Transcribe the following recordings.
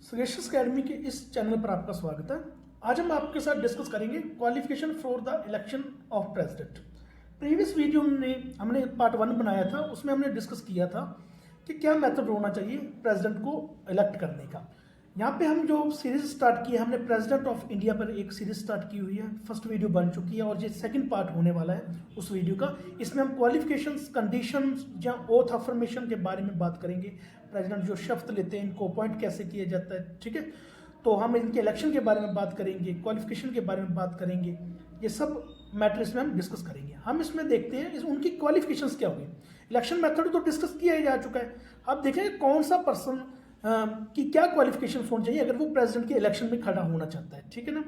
Sagacious academy के इस channel पर आपका स्वागत है। आज हम आपके साथ डिस्कस करेंगे qualification for the election of president. Previous video में हमने पार्ट 1 बनाया था, उसमें हमने डिस्कस किया था कि क्या मेथड होना चाहिए प्रेसिडेंट को इलेक्ट करने का। यहाँ पे हम जो सीरीज स्टार्ट की है, हमने प्रेसिडेंट ऑफ इंडिया पर एक सीरीज स्टार्ट की हुई है। फर्स्ट वीडियो बन चुकी है और ये सेकंड पार्ट होने वाला है उस वीडियो का। इसमें हम क्वालिफिकेशंस, कंडीशंस या ओथ अफर्मेशन के बारे में बात करेंगे। प्रेसिडेंट जो शपथ लेते हैं, इनको अपॉइंट कैसे किया जाता है, ठीक है। तो हम इनके इलेक्शन के बारे में बात करेंगे, क्वालिफिकेशन के बारे में बात करेंगे। ये सब मैटर इसमें हम डिस्कस करेंगे। हम इसमें देखते हैं उनकी क्वालिफिकेशंस क्या होगी। इलेक्शन मेथड तो डिस्कस किया ही जा चुका है। अब देखेंगे कौन सा पर्सन कि क्या क्वालिफिकेशन होनी चाहिए अगर वो प्रेसिडेंट के इलेक्शन में खड़ा होना चाहता है, ठीक है ना।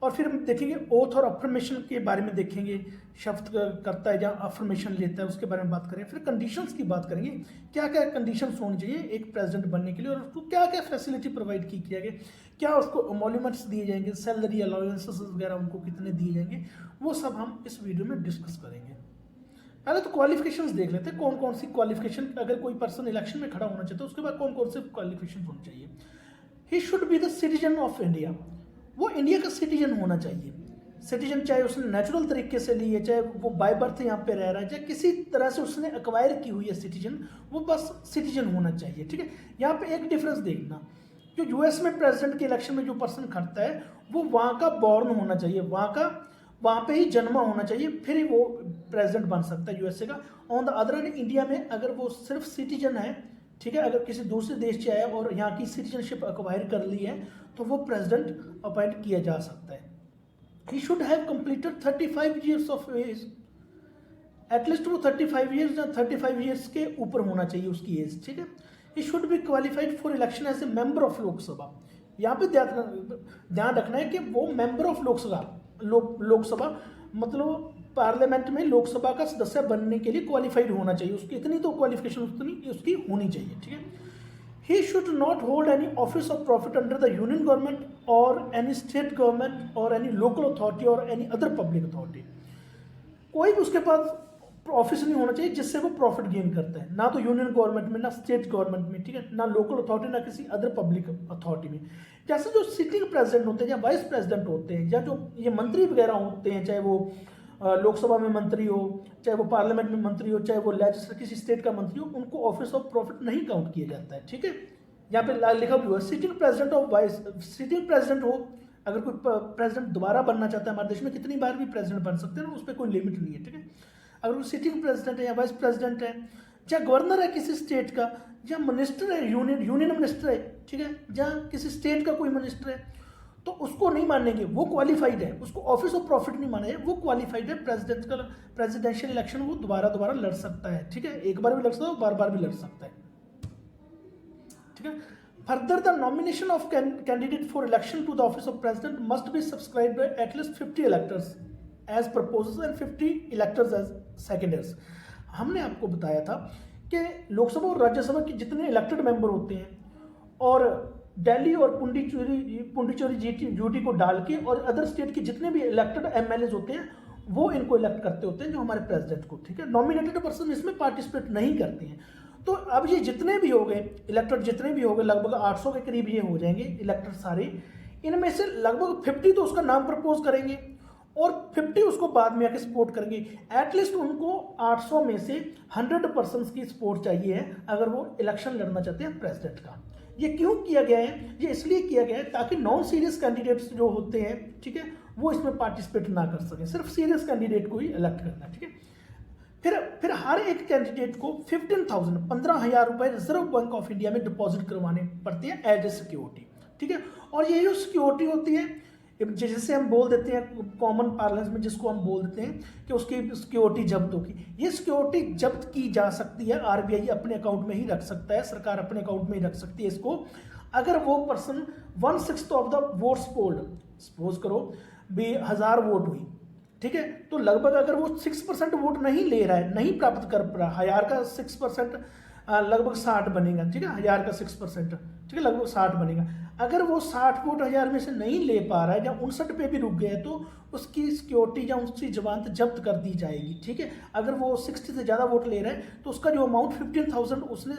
और फिर हम देखेंगे ओथ और अफर्मेशन के बारे में देखेंगे, शपथ करता है या अफर्मेशन लेता है, उसके बारे में बात करेंगे। फिर कंडीशंस की बात करेंगे, क्या क्या कंडीशंस होनी चाहिए एक प्रेसिडेंट बनने के लिए और उसको क्या क्या फैसिलिटी प्रोवाइड की किया गया, क्या उसको एमोल्यूमेंट्स दिए जाएंगे, सैलरी अलाउंसेस वगैरह उनको कितने दिए जाएंगे, वो सब हम इस वीडियो में डिस्कस करेंगे। पहले तो क्वालिफिकेशंस देख लेते हैं, कौन कौन सी क्वालिफिकेशन अगर कोई पर्सन इलेक्शन में खड़ा होना चाहता है उसके बाद कौन कौन से क्वालिफिकेशन होनी चाहिए। ही should be the citizen of India, वो इंडिया का सिटीजन होना चाहिए। सिटीजन चाहे उसने नेचुरल तरीके से ली है, चाहे वो बाय बर्थ यहाँ पे रह रहा है, चाहे किसी तरह से उसने एक्वायर की हुई है सिटीजन, वो बस सिटीजन होना चाहिए, ठीक है। यहाँ पे एक डिफरेंस देखना, जो यूएस में प्रेसिडेंट के इलेक्शन में जो पर्सन खड़ता है वो वहाँ का बॉर्न होना चाहिए, वहाँ पे ही जन्मा होना चाहिए, फिर ही वो प्रेसिडेंट बन सकता है यूएसए का। On the other hand India में अगर वो सिर्फ सिटीजन है, ठीक है, अगर किसी दूसरे देश से आया और यहाँ की सिटीजनशिप एक्वायर कर ली है तो वो प्रेसिडेंट अपॉइंट किया जा सकता है। He should have completed 35 years of age, at least वो 35 ईयर्स या 35 ईयर्स के ऊपर होना चाहिए उसकी एज, ठीक है। He should be qualified for election as a member of Lok Sabha. यहाँ पे ध्यान रखना है कि वो मेंबर ऑफ लोकसभा मतलब पार्लियामेंट में लोकसभा का सदस्य बनने के लिए क्वालिफाइड होना चाहिए। उसकी इतनी तो क्वालिफिकेशन उतनी उसकी होनी चाहिए, ठीक है। He should not hold any office of profit under the union government और एनी स्टेट गवर्नमेंट और एनी लोकल अथॉरिटी और एनी अदर पब्लिक अथॉरिटी। कोई भी उसके पास ऑफिस नहीं होना चाहिए जिससे वो प्रॉफिट गेन करता है, ना तो यूनियन गवर्नमेंट में, ना स्टेट गवर्नमेंट में, ठीक है, ना लोकल अथॉरिटी, ना किसी अदर पब्लिक अथॉरिटी में। जैसे जो सिटिंग प्रेसिडेंट होते हैं या वाइस प्रेसिडेंट होते हैं या जो ये मंत्री वगैरह होते हैं, चाहे वो लोकसभा में मंत्री हो, चाहे वो पार्लियामेंट में मंत्री हो, चाहे वो लेजिस्लेचर किसी स्टेट का मंत्री हो, उनको ऑफिस ऑफ प्रॉफिट नहीं काउंट किया जाता है, ठीक है। यहाँ पे लिखा हुआ है sitting president of vice, sitting president हो। अगर कोई प्रेसिडेंट दोबारा बनना चाहता है, हमारे देश में कितनी बार भी प्रेसिडेंट बन सकते हैं ना, उस पर कोई लिमिट नहीं है, ठीक है। अगर वो सिटिंग प्रेसिडेंट है या वाइस प्रेसिडेंट है, या गवर्नर है किसी स्टेट का, या मिनिस्टर है, यूनियन मिनिस्टर है, ठीक है, या किसी स्टेट का कोई मिनिस्टर है, तो उसको नहीं मानेंगे, वो क्वालिफाइड है, उसको ऑफिस ऑफ प्रॉफिट नहीं मानेंगे, वो क्वालिफाइड है। प्रेसिडेंशियल इलेक्शन वो दोबारा लड़ सकता है, ठीक है, एक बार भी लड़ सकता है, बार भी लड़ सकता है, ठीक है। Further the nomination of candidate for election to the office of president must be subscribed by at least 50 electors as proposals and 50 electors as seconders. हमने आपको बताया था कि लोकसभा और राज्यसभा के जितने इलेक्टेड मेंबर होते हैं और दिल्ली और पुंडीचेरी यूटी को डाल के और अदर स्टेट के जितने भी इलेक्टेड एमएलए होते हैं वो इनको इलेक्ट करते होते हैं, जो हमारे प्रेसिडेंट को, ठीक है। नॉमिनेटेड पर्सन इसमें पार्टिसिपेट नहीं करते हैं। तो अब ये जितने भी हो गए इलेक्टेड, जितने भी हो गए, लगभग 800 के करीब ये हो जाएंगे इलेक्टेड सारे। इनमें से लगभग 50 तो उसका नाम प्रपोज करेंगे और 50 उसको बाद में आके सपोर्ट करेंगे। एटलीस्ट उनको 800 में से 100% की सपोर्ट चाहिए है अगर वो इलेक्शन लड़ना चाहते हैं प्रेसिडेंट का। ये क्यों किया गया है? ये इसलिए किया गया है ताकि नॉन सीरियस कैंडिडेट्स जो होते हैं, ठीक है, वो इसमें पार्टिसिपेट ना कर सकें, सिर्फ सीरियस कैंडिडेट को ही इलेक्ट करना है, ठीक है। फिर हर एक कैंडिडेट को 15,000 रुपए रिजर्व बैंक ऑफ इंडिया में डिपॉजिट करवाने पड़ते हैं एज ए सिक्योरिटी, ठीक है। और ये जो सिक्योरिटी होती है, जिसे हम बोल देते हैं कॉमन पार्लेंस में, जिसको हम बोल देते हैं कि उसकी सिक्योरिटी जब्त होगी। ये सिक्योरिटी जब्त की जा सकती है, आरबीआई अपने अकाउंट में ही रख सकता है, सरकार अपने अकाउंट में ही रख सकती है इसको, अगर वो person 1/6 of the votes polled, suppose करो भी 1000 वोट हुई, ठीक है, तो लगभग अगर वो 6% वोट नहीं ले रहा है, नहीं प्राप्त कर पा रहा, 1000 का 6% लगभग 60 बनेगा, ठीक है, 1000 का 6%, ठीक है, लगभग 60 बनेगा। अगर वो 60 वोट 1000 में से नहीं ले पा रहा है या 59 पे भी रुक गया तो उसकी सिक्योरिटी या उसकी जमानत जब्त कर दी जाएगी, ठीक है। अगर वो 60 से ज़्यादा वोट ले रहा है तो उसका जो अमाउंट 15,000 उसने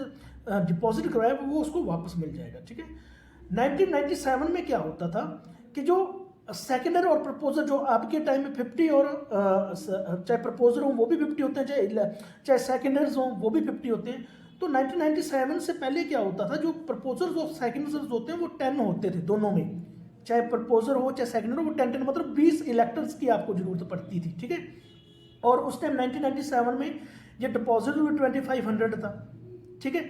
डिपॉजिट करवाया वो उसको वापस मिल जाएगा, ठीक है। 1997 में क्या होता था कि जो सेकेंडर और प्रपोजर जो आपके टाइम में 50 और चाहे प्रपोजर हो वो भी 50 होते हैं, चाहे सेकेंडर्स हों वो भी 50 होते हैं। तो 1997 से पहले क्या होता था, जो प्रपोजर्स और सेकेंडर्स होते हैं वो 10 होते थे दोनों में, चाहे प्रपोजर हो चाहे सेकेंडर हो, वो 10 मतलब 20 इलेक्टर्स की आपको जरूरत पड़ती थी, ठीक है। और उस टाइम 1997 में ये डिपॉजिट भी 2500 था, ठीक है।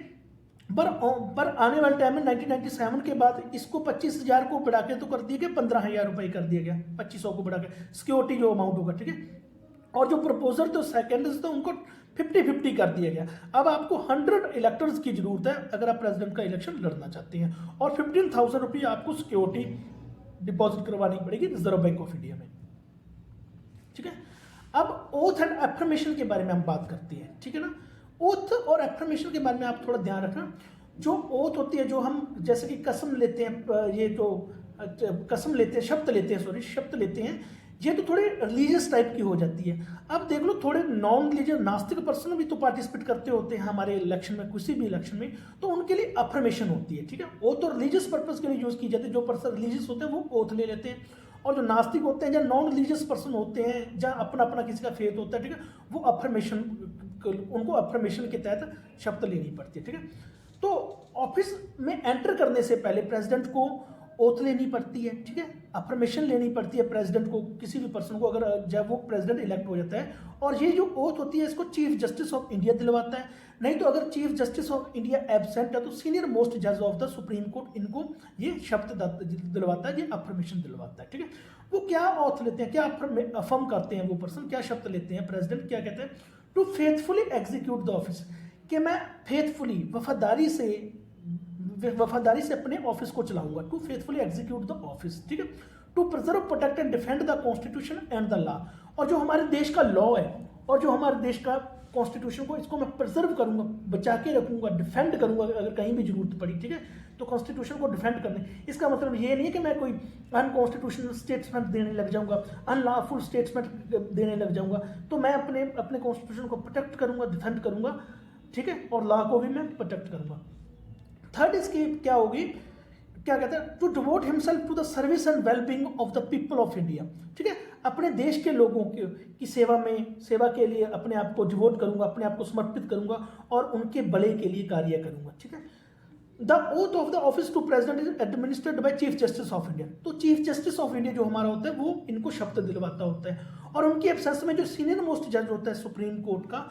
पर आने वाले टाइम में 1997 के बाद इसको 25,000 को बढ़ा के तो कर दिया गया 15,000 रुपये कर दिया गया, 2500 को बढ़ा के सिक्योरिटी जो अमाउंट होगा, ठीक है। और जो प्रपोजर थे सेकेंडर्स थे उनको 50-50 कर दिया गया। अब आपको 100 इलेक्टर्स की जरूरत है अगर आप प्रेसिडेंट का इलेक्शन लड़ना चाहते हैं, और 15,000 रुपये आपको सिक्योरिटी डिपॉजिट करवानी पड़ेगी रिजर्व बैंक ऑफ इंडिया में, ठीक है। अब ओथ एंड एफर्मेशन के बारे में हम बात करते हैं, ठीक है ना। ओथ और एफर्मेशन के बारे में आप थोड़ा ध्यान रखना। जो ओथ होती है, जो हम जैसे कि कसम लेते हैं, ये जो कसम लेते हैं, शपथ लेते हैं, ये तो थोड़े रिलीजियस टाइप की हो जाती है। अब देख लो थोड़े नॉन रिलीजियस नास्तिक पर्सन भी तो पार्टिसिपेट करते होते हैं हमारे इलेक्शन में, किसी भी इलेक्शन में, तो उनके लिए अफर्मेशन होती है, ठीक है। ओथ तो रिलीजियस पर्पज के लिए यूज की जाती है, जो पर्सन रिलीजियस होते हैं वो ओथ ले लेते हैं, और जो नास्तिक होते हैं या नॉन रिलीजियस पर्सन होते हैं जहाँ अपना अपना किसी का फेथ होता है, ठीक है, वो अफर्मेशन, उनको अफर्मेशन के तहत शपथ लेनी पड़ती है, ठीक है। तो ऑफिस में एंटर करने से पहले प्रेसिडेंट को ओथ लेनी पड़ती है, ठीक है, अफर्मेशन लेनी पड़ती है प्रेसिडेंट को, किसी भी पर्सन को, अगर जब वो प्रेसिडेंट इलेक्ट हो जाता है। और ये जो ओथ होती है इसको चीफ जस्टिस ऑफ इंडिया दिलवाता है, नहीं तो अगर chief justice of India absent है तो सीनियर मोस्ट जज ऑफ द सुप्रीम कोर्ट इनको ये शपथ दिलवाता है, ये अफर्मेशन दिलवाता है, ठीक है। वो क्या ओथ लेते हैं, क्या अफर्म करते हैं वो पर्सन, क्या शपथ लेते हैं प्रेसिडेंट, क्या कहते हैं, to faithfully execute the office, कि मैं फेथफुली वफादारी से अपने ऑफिस को चलाऊंगा, to faithfully execute the office, ठीक है, to preserve protect and defend the constitution and the law, और जो हमारे देश का लॉ है और जो हमारे देश का कॉन्स्टिट्यूशन को, इसको मैं प्रिजर्व करूंगा, बचा के रखूंगा, डिफेंड करूंगा अगर कहीं भी जरूरत पड़ी, ठीक है। तो कॉन्स्टिट्यूशन को डिफेंड करने, इसका मतलब ये नहीं है कि मैं कोई अनकॉन्स्टिट्यूशनल स्टेटमेंट देने लग जाऊंगा, अनलॉफुल स्टेटमेंट देने लग जाऊंगा, तो मैं अपने कॉन्स्टिट्यूशन को प्रोटेक्ट करूंगा, डिफेंड करूंगा, ठीक है, और लॉ को भी मैं प्रोटेक्ट करूंगा। थर्ड इसकी क्या होगी, क्या कहते हैं, to devote himself to the service and wellbeing of the people of India, ठीक है, अपने देश के लोगों की सेवा के लिए अपने आप को डिवोट करूंगा, अपने आप को समर्पित करूंगा और उनके भले के लिए कार्य करूंगा, ठीक है। The oath of the office to president is administered by chief justice of India, तो चीफ जस्टिस ऑफ इंडिया जो हमारा होता है वो इनको शपथ दिलवाता होता है, और उनके एब्सेंस में जो सीनियर मोस्ट जज होता है सुप्रीम कोर्ट का,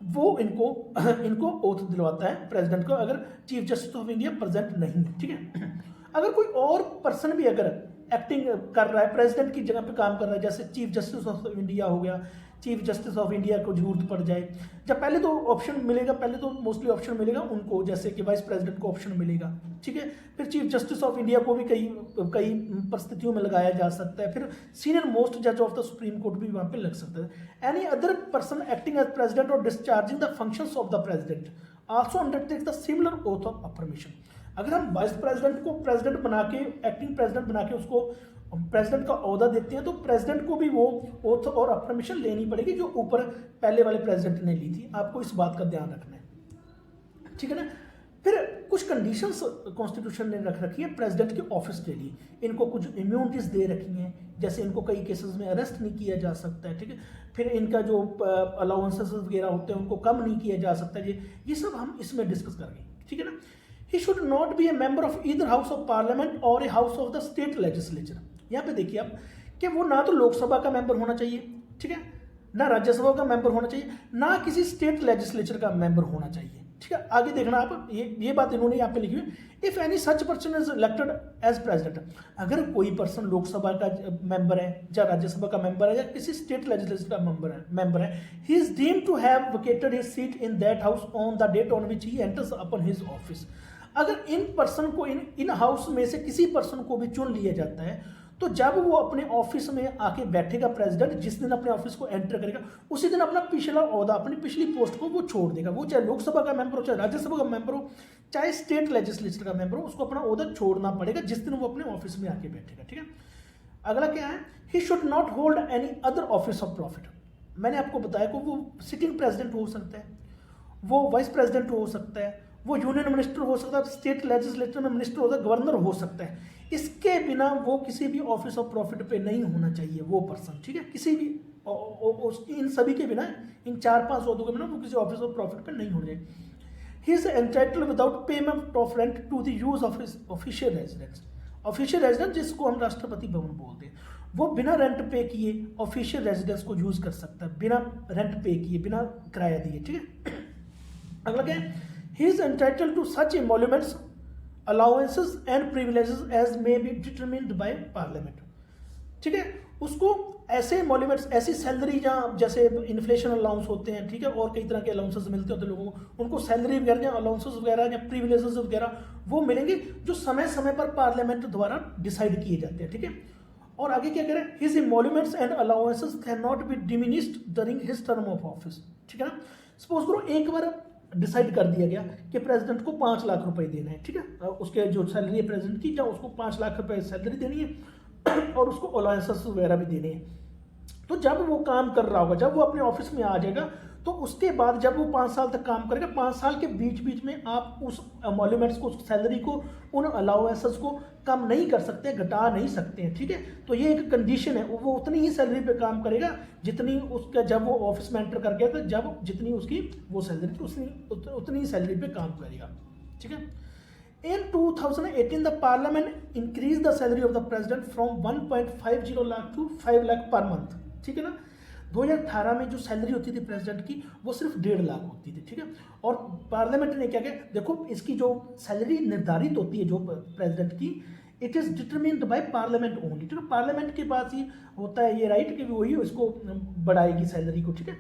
वो इनको ओथ दिलवाता है प्रेसिडेंट को, अगर chief justice of India present नहीं है, ठीक है। अगर कोई और पर्सन भी अगर एक्टिंग कर रहा है, प्रेसिडेंट की जगह पे काम कर रहा है, जैसे चीफ जस्टिस ऑफ इंडिया हो गया, चीफ जस्टिस ऑफ इंडिया को जरूरत पड़ जाए, जब पहले तो ऑप्शन मिलेगा, पहले तो मोस्टली ऑप्शन मिलेगा उनको, जैसे कि वाइस प्रेसिडेंट को ऑप्शन मिलेगा, ठीक है, फिर चीफ जस्टिस ऑफ इंडिया को भी कई परिस्थितियों में लगाया जा सकता है, फिर सीनियर मोस्ट जज ऑफ द सुप्रीम कोर्ट भी वहां पे लग सकता है। Any other person acting as president or discharging the functions of the president also undertakes the similar oath of affirmation. अगर हम वाइस प्रेसिडेंट को प्रेसिडेंट बना के, एक्टिंग प्रेसिडेंट बना के उसको प्रेसिडेंट का ओहदा देते हैं, तो प्रेसिडेंट को भी वो ओथ और अफर्मेशन लेनी पड़ेगी जो ऊपर पहले वाले प्रेसिडेंट ने ली थी। आपको इस बात का ध्यान रखना है, ठीक है ना। फिर कुछ कंडीशंस कॉन्स्टिट्यूशन ने रख रखी है प्रेसिडेंट के ऑफिस के लिए, इनको कुछ इम्यूनिटीज दे रखी हैं, जैसे इनको कई केसेस में अरेस्ट नहीं किया जा सकता है, ठीक है, फिर इनका जो अलाउंसेस वगैरह होते हैं उनको कम नहीं किया जा सकता है, ये सब हम इसमें डिस्कस करेंगे, ठीक है ना। He should not be a member of either house of parliament or a house of the state legislature। यहाँ पे देखिए आप कि वो ना तो लोकसभा का मेंबर होना चाहिए, ठीक है, ना राज्यसभा का मेंबर होना चाहिए, ना किसी स्टेट लेजिस्लेचर का मेंबर होना चाहिए, ठीक है। आगे देखना आप, ये बात इन्होंने यहाँ पे लिखी हुई, if any such person is elected as president, अगर कोई पर्सन लोकसभा का मेंबर है या राज्यसभा का मेंबर है या किसी स्टेट लेजिस्लेचर का मेंबर है, he is deemed to have vacated his seat in that house on the date on which he enters upon his office. अगर इन पर्सन को इन हाउस में से किसी पर्सन को भी चुन लिया जाता है, तो जब वो अपने ऑफिस में आके बैठेगा प्रेसिडेंट, जिस दिन अपने ऑफिस को एंटर करेगा उसी दिन अपना पिछला ओहदा, अपनी पिछली पोस्ट को वो छोड़ देगा, वो चाहे लोकसभा का मेंबर हो, चाहे राज्यसभा का मेंबर हो, चाहे स्टेट लेजिस्लेचर का मेंबर हो, उसको अपना ओहदा छोड़ना पड़ेगा जिस दिन वो अपने ऑफिस में आके बैठेगा, ठीक है। अगला क्या है, he should not hold any other office of profit. मैंने आपको बताया कि वो सिटिंग प्रेसिडेंट हो सकता है, वो वाइस प्रेसिडेंट हो सकता है, वो यूनियन मिनिस्टर हो सकता है, स्टेट लेजिस्लेचर में मिनिस्टर होता है, गवर्नर हो सकता है। इसके बिना वो किसी भी ऑफिस ऑफ प्रॉफिट पे नहीं होना चाहिए वो पर्सन, ठीक है, किसी भी इन सभी के बिना, इन 4-5 ओहदों के बिना वो किसी ऑफिस ऑफ प्रॉफिट पे नहीं होना चाहिए। He is entitled without payment of rent to the use of his official residence. Official residence जिसको हम राष्ट्रपति भवन बोलते हैं, वो बिना रेंट पे किए ऑफिशियल रेजिडेंस को यूज कर सकता है, बिना रेंट पे किए, बिना किराया दिए, ठीक है। अगला क्या है, he is entitled to such emoluments, allowances and privileges as may be determined by parliament, ठीक है। उसको ऐसे एमोल्यूमेंट्स, ऐसी सैलरी जहाँ जैसे इन्फ्लेशन अलाउंस होते हैं, ठीक है, और कई तरह के अलाउंसेस मिलते होते हैं लोगों को, उनको सैलरी वगैरह या अलाउंसेस वगैरह या प्रिविलेजेस वगैरह वो मिलेंगे जो समय समय पर पार्लियामेंट द्वारा डिसाइड किए जाते हैं, ठीक है। और आगे क्या करें, his emoluments and allowances can not be diminished during his term of office, ठीक है ना। सपोज करो एक बार डिसाइड कर दिया गया कि प्रेसिडेंट को 5 लाख रुपए देने हैं, ठीक है, उसके जो सैलरी है प्रेसिडेंट की, जहाँ उसको 5 लाख रुपए सैलरी देनी है और उसको अलाउंसेस वगैरह भी देने हैं। तो जब वो काम कर रहा होगा, जब वो अपने ऑफिस में आ जाएगा, तो उसके बाद जब वो 5 साल तक काम करेगा, 5 साल के बीच बीच में आप उस एमोल्यूमेंट्स को, उस सैलरी को, उन अलाउंसेस को कम नहीं कर सकते, घटा नहीं सकते हैं, ठीक है। तो ये एक कंडीशन है, वो उतनी ही सैलरी पे काम करेगा जितनी उसका जब वो ऑफिस में एंटर कर गया था, जब जितनी उसकी वो सैलरी थी उतनी ही सैलरी पे काम करेगा, ठीक है। In 2018, the Parliament increased the salary of the President from 1.50 lakh to 5 lakh per month, ठीक है ना। 2018 में जो सैलरी होती थी प्रेसिडेंट की वो सिर्फ 1.5 लाख होती थी, ठीक है। और पार्लियामेंट ने क्या किया, देखो इसकी जो सैलरी निर्धारित होती है जो प्रेसिडेंट की, it is determined by parliament only, ठीक है। पार्लियामेंट के पास ही होता है ये राइट कि वही इसको बढ़ाएगी सैलरी को, ठीक है,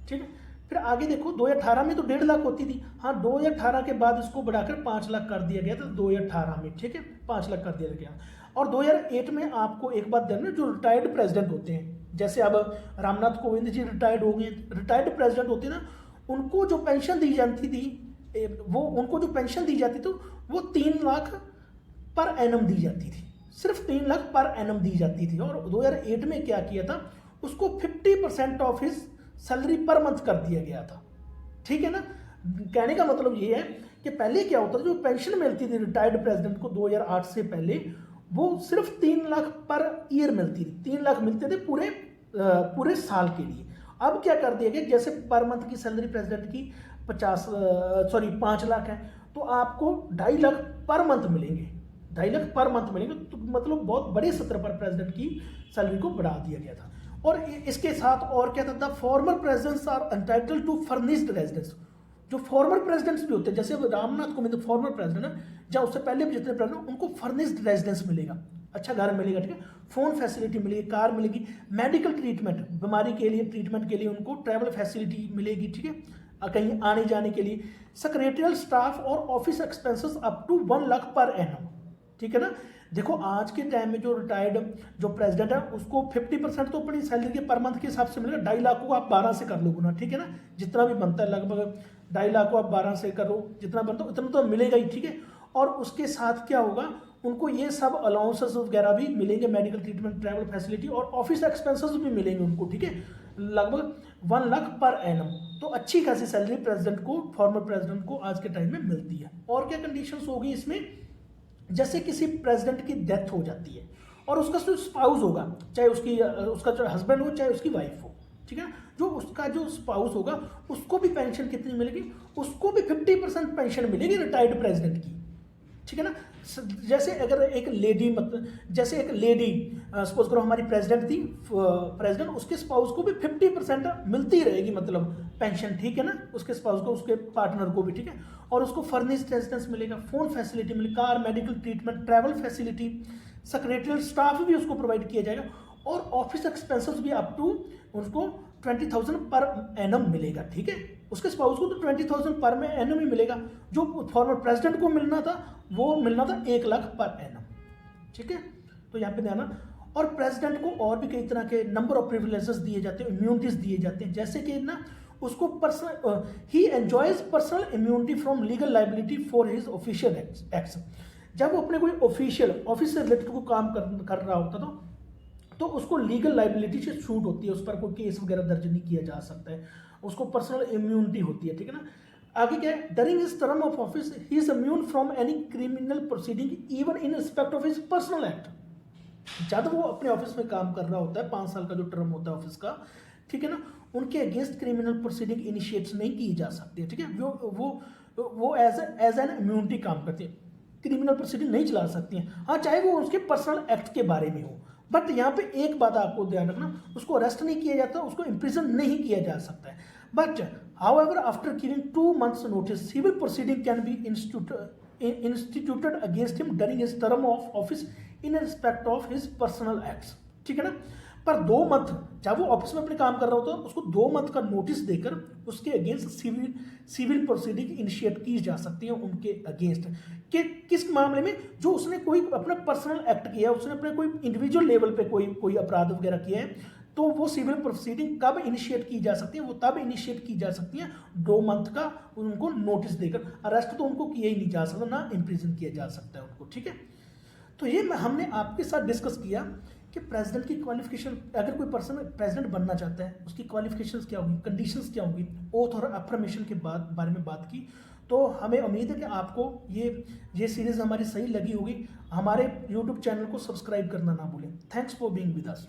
ठीक है। फिर आगे देखो 2018 में तो 1.5 लाख होती थी, हाँ 2018 के बाद इसको बढ़ाकर 5 लाख कर दिया गया था 2018 में, ठीक है, 5 लाख कर दिया गया। और 2008 में आपको एक बात ध्यान में, जो रिटायर्ड प्रेसिडेंट होते हैं, जैसे अब रामनाथ कोविंद जी रिटायर्ड हो गए, रिटायर्ड प्रेसिडेंट होते हैं ना, उनको जो पेंशन दी जाती थी, वो उनको जो पेंशन दी जाती थी वो 3 लाख पर एनम दी जाती थी, सिर्फ 3 लाख पर एनम दी जाती थी। और 2008 में क्या किया था, उसको 50% of his salary per month कर दिया गया था, ठीक है ना। कहने का मतलब ये है कि पहले क्या होता था, जो पेंशन मिलती थी रिटायर्ड प्रेसिडेंट को 2008 से पहले, वो सिर्फ 3 लाख पर ईयर मिलती थी, 3 लाख मिलते थे पूरे साल के लिए। अब क्या कर दिया गया, जैसे पर मंथ की सैलरी प्रेसिडेंट की 5 लाख है, तो आपको 2.5 लाख पर मंथ मिलेंगे, 2.5 लाख पर मंथ मिलेंगे। तो मतलब बहुत बड़े स्तर पर प्रेसिडेंट की सैलरी को बढ़ा दिया गया था। और इसके साथ और क्या था, the former presidents are entitled to furnished residence. जो फॉर्मर प्रेसिडेंट्स भी होते हैं, जैसे रामनाथ कोविंद फॉर्मर प्रेसिडेंट है, जहाँ उससे पहले भी जितने प्रेसिडेंट उनको फर्निश्ड रेजिडेंस मिलेगा, अच्छा घर मिलेगा, ठीक है, फोन फैसिलिटी मिलेगी, कार मिलेगी, मेडिकल ट्रीटमेंट, बीमारी के लिए ट्रीटमेंट के लिए उनको ट्रैवल फैसिलिटी मिलेगी, ठीक है, कहीं आने जाने के लिए, सेक्रेटरियल स्टाफ और office expenses up to 1 lakh per annum, ठीक है ना। देखो आज के टाइम में जो रिटायर्ड जो प्रेसिडेंट है उसको 50% तो अपनी सैलरी के पर मंथ के हिसाब से मिलेगा, 2.5 लाख को आप 12 से कर लो गुना, ठीक है ना, जितना भी बनता है लगभग 2.5 लाख को आप 12 से करो, जितना बनता है उतना तो मिलेगा ही, ठीक है। और उसके साथ क्या होगा, उनको ये सब अलाउंसेस वगैरह भी मिलेंगे, मेडिकल ट्रीटमेंट, ट्रैवल फैसिलिटी और ऑफिस एक्सपेंसेस भी मिलेंगे उनको, ठीक है, लगभग 1 लाख पर एनम। तो अच्छी खासी सैलरी प्रेसिडेंट को, फॉर्मर प्रेसिडेंट को आज के टाइम में मिलती है। और क्या कंडीशंस होगी इसमें, जैसे किसी प्रेसिडेंट की डेथ हो जाती है और उसका जो स्पाउस होगा, चाहे उसका जो हस्बैंड हो चाहे उसकी वाइफ हो, ठीक है, जो उसका जो स्पाउस होगा उसको भी पेंशन कितनी मिलेगी, उसको भी 50% पेंशन मिलेगी रिटायर्ड प्रेसिडेंट की, ठीक है ना। जैसे अगर एक लेडी, मतलब जैसे एक लेडी सपोज करो हमारी प्रेसिडेंट थी, प्रेसिडेंट, उसके स्पाउस को भी 50% मिलती रहेगी, मतलब पेंशन, ठीक है ना, उसके स्पाउस को, उसके पार्टनर को भी, ठीक है। और उसको फर्निश्ड रेजिडेंस मिलेगा, फोन फैसिलिटी मिलेगी, car, medical treatment, travel facility, secretarial staff भी उसको प्रोवाइड किया जाएगा, और ऑफिस एक्सपेंसेस भी अप टू उसको 20,000 पर एनम मिलेगा, ठीक है। उसके स्पाउस को तो 20,000 पर एनम ही मिलेगा, जो फॉर्मर प्रेसिडेंट को मिलना था वो मिलना था 1 लाख पर एनम, ठीक है। तो यहाँ पे ध्यान। और प्रेसिडेंट को और भी कई तरह के नंबर ऑफ प्रिविलेजेस दिए जाते हैं, इम्यूनिटीज दिए जाते हैं, जैसे कि ना उसको personal, he enjoys personal immunity from legal liability for his official acts. जब वो अपने कोई ऑफिशियल ऑफिस से रिलेटेड को काम कर रहा होता था तो उसको लीगल लाइबिलिटी से छूट होती है, उस पर कोई केस वगैरह दर्ज नहीं किया जा सकता है, उसको पर्सनल इम्यूनिटी होती है, ठीक है ना। आगे क्या है, during his term of office he is immune from any criminal proceeding even in respect of his personal act. जब वो अपने ऑफिस में काम कर रहा होता है, 5 साल का जो टर्म होता है ऑफिस का, ठीक है ना, उनके अगेंस्ट क्रिमिनल प्रोसीडिंग इनिशिएट नहीं की जा सकती है, ठीक है। वो एज एन इम्यूनिटी काम करती है, क्रिमिनल प्रोसीडिंग नहीं चला सकती हैं, हाँ चाहे वो उसके पर्सनल एक्ट के बारे में हो। बट यहाँ पे एक बात आपको ध्यान रखना, उसको अरेस्ट नहीं किया जाता, उसको इम्प्रिजन नहीं किया जा सकता है। But however after giving 2 months notice civil proceeding can be instituted against him during his term of office in respect of his personal acts, ठीक है ना। पर 2 month, जब वो ऑफिस में अपने काम कर रहा होता है, उसको 2 month का नोटिस देकर उसके अगेंस्ट सिविल प्रोसीडिंग इनिशिएट की जा सकती है उनके अगेंस्ट। कि किस मामले में, जो उसने कोई अपना पर्सनल एक्ट किया, उसने अपने कोई इंडिविजुअल लेवल पे कोई अपराध वगैरह किया है, तो वो सिविल प्रोसीडिंग कब इनिशिएट की जा सकती है, वो तब इनिशिएट की जा सकती है 2 month का उनको नोटिस देकर। अरेस्ट तो उनको किया ही नहीं जा सकता, ना इम्प्रिजन किया जा सकता है उनको, ठीक है। तो ये हमने आपके साथ डिस्कस किया कि प्रेसिडेंट की क्वालिफिकेशन, अगर कोई पर्सन प्रेसिडेंट बनना चाहता है, उसकी क्वालिफिकेशंस क्या होगी, कंडीशंस क्या होगी, ओथ और अफर्मेशन के बारे में बात की। तो हमें उम्मीद है कि आपको ये सीरीज़ हमारी सही लगी होगी। हमारे यूट्यूब चैनल को सब्सक्राइब करना ना भूलें। Thanks for being with us.